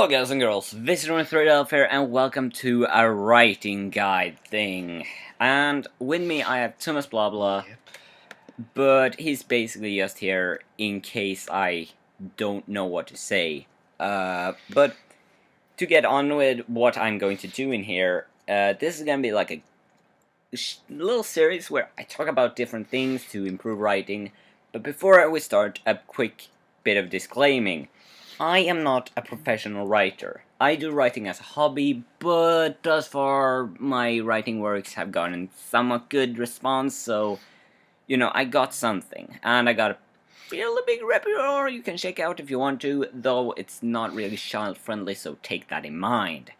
Hello guys and girls, Visitor and Thread Elfair, and welcome to a writing guide thing. And with me I have Thomas Blah Blah, but he's basically just here in case I don't know what to say. But to get on with what I'm going to do in here, this is gonna be like a little series where I talk about different things to improve writing. But before we start, a quick bit of disclaiming. I am not a professional writer. I do writing as a hobby, but thus far my writing works have gotten somewhat good response, so, I got something. And I got a fairly big repertoire you can check out if you want to, though it's not really child-friendly, so take that in mind.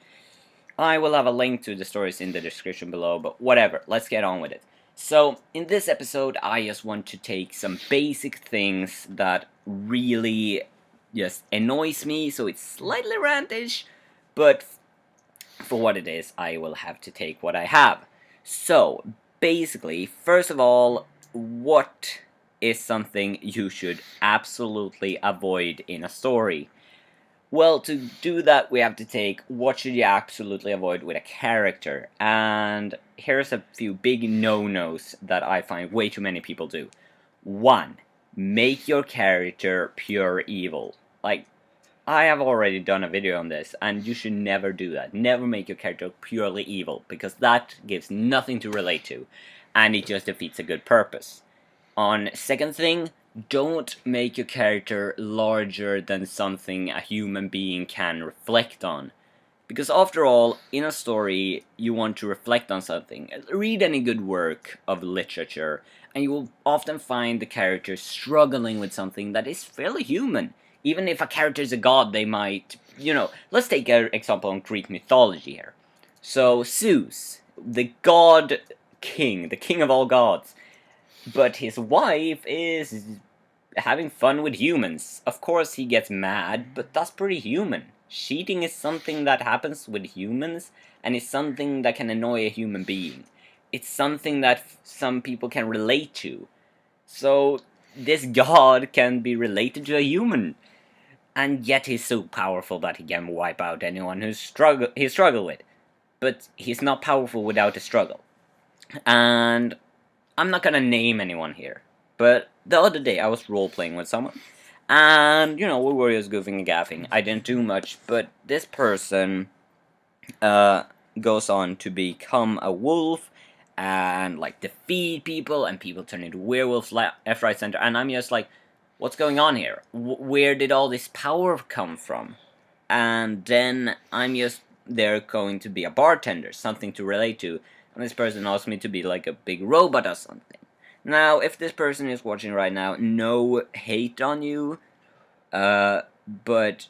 I will have a link to the stories in the description below, but whatever, let's get on with it. So, in this episode, I just want to take some basic things that really just annoys me, so it's slightly rantish, but for what it is, I will have to take what I have. So, basically, first of all, what is something you should absolutely avoid in a story? Well, to do that, we have to take what should you absolutely avoid with a character, and here's a few big no-nos that I find way too many people do. 1. Make your character pure evil. Like, I have already done a video on this, and you should never do that. Never make your character purely evil, because that gives nothing to relate to, and it just defeats a good purpose. On second thing, don't make your character larger than something a human being can reflect on. Because after all, in a story, you want to reflect on something. Read any good work of literature, and you will often find the character struggling with something that is fairly human. Even if a character is a god, they might, let's take an example on Greek mythology here. So, Zeus, the god king, the king of all gods, but his wife is having fun with humans. Of course he gets mad, but that's pretty human. Cheating is something that happens with humans, and it's something that can annoy a human being. It's something that some people can relate to. So, this god can be related to a human. And yet he's so powerful that he can wipe out anyone he struggle with. But he's not powerful without a struggle. And I'm not gonna name anyone here, but the other day I was role-playing with someone, and, we were just goofing and gaffing. I didn't do much, but this person goes on to become a wolf, and, defeat people, and people turn into werewolves left, right, center, and I'm just like, what's going on here? Where did all this power come from? And then I'm just there going to be a bartender, something to relate to, and this person asked me to be like a big robot or something. Now, if this person is watching right now, no hate on you, but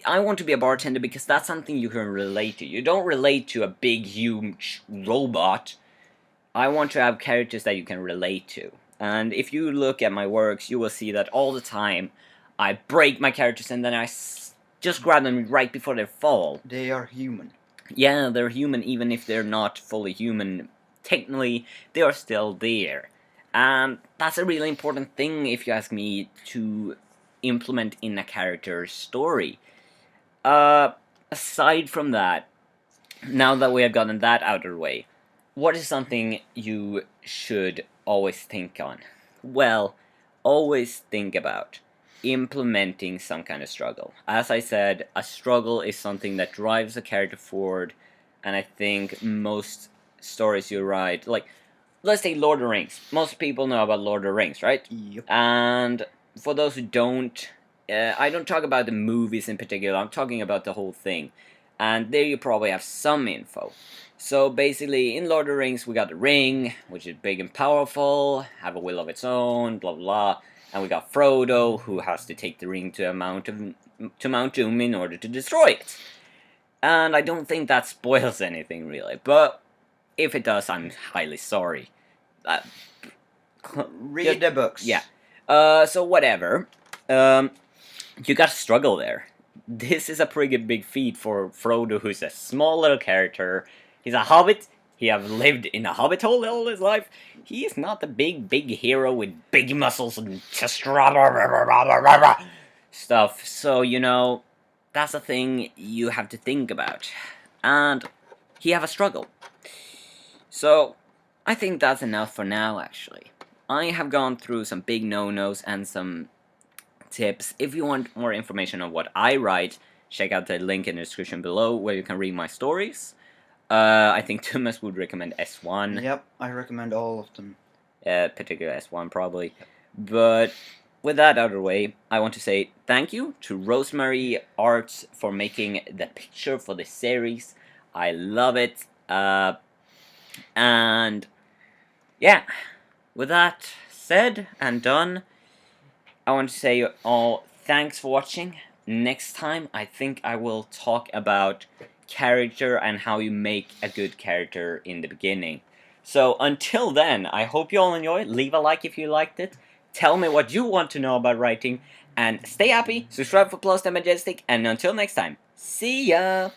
I want to be a bartender because that's something you can relate to. You don't relate to a big, huge robot. I want to have characters that you can relate to. And if you look at my works, you will see that all the time I break my characters and then I just grab them right before they fall. They are human. Yeah, they're human even if they're not fully human. Technically, they are still there. And that's a really important thing, if you ask me, to implement in a character's story. Aside from that, now that we have gotten that out of the way, what is something you should always think on? Well, always think about implementing some kind of struggle. As I said, a struggle is something that drives a character forward, and I think most stories you write, let's take Lord of the Rings. Most people know about Lord of the Rings, right? Yep. And for those who don't, I don't talk about the movies in particular, I'm talking about the whole thing. And there you probably have some info. So basically, in Lord of the Rings, we got the ring, which is big and powerful, have a will of its own, blah blah, and we got Frodo, who has to take the ring to Mount Doom in order to destroy it. And I don't think that spoils anything, really, but if it does, I'm highly sorry. Read the books. Yeah. So whatever. You gotta struggle there. This is a pretty big feat for Frodo, who's a small little character. He's a hobbit. He have lived in a hobbit hole all his life. He's not the big hero with big muscles and stuff. So, that's a thing you have to think about. And he have a struggle. So, I think that's enough for now, actually. I have gone through some big no-nos and some tips. If you want more information on what I write, check out the link in the description below where you can read my stories. I think Thomas would recommend S1. Yep, I recommend all of them. Particular S1 probably. But with that out of the way, I want to say thank you to Rosemary Arts for making the picture for this series. I love it. And yeah, with that said and done, I want to say all thanks for watching. Next time, I think I will talk about character and how you make a good character in the beginning. So until then, I hope you all enjoy. Leave a like if you liked it. Tell me what you want to know about writing. And stay happy, subscribe for Close and Majestic, and until next time, see ya!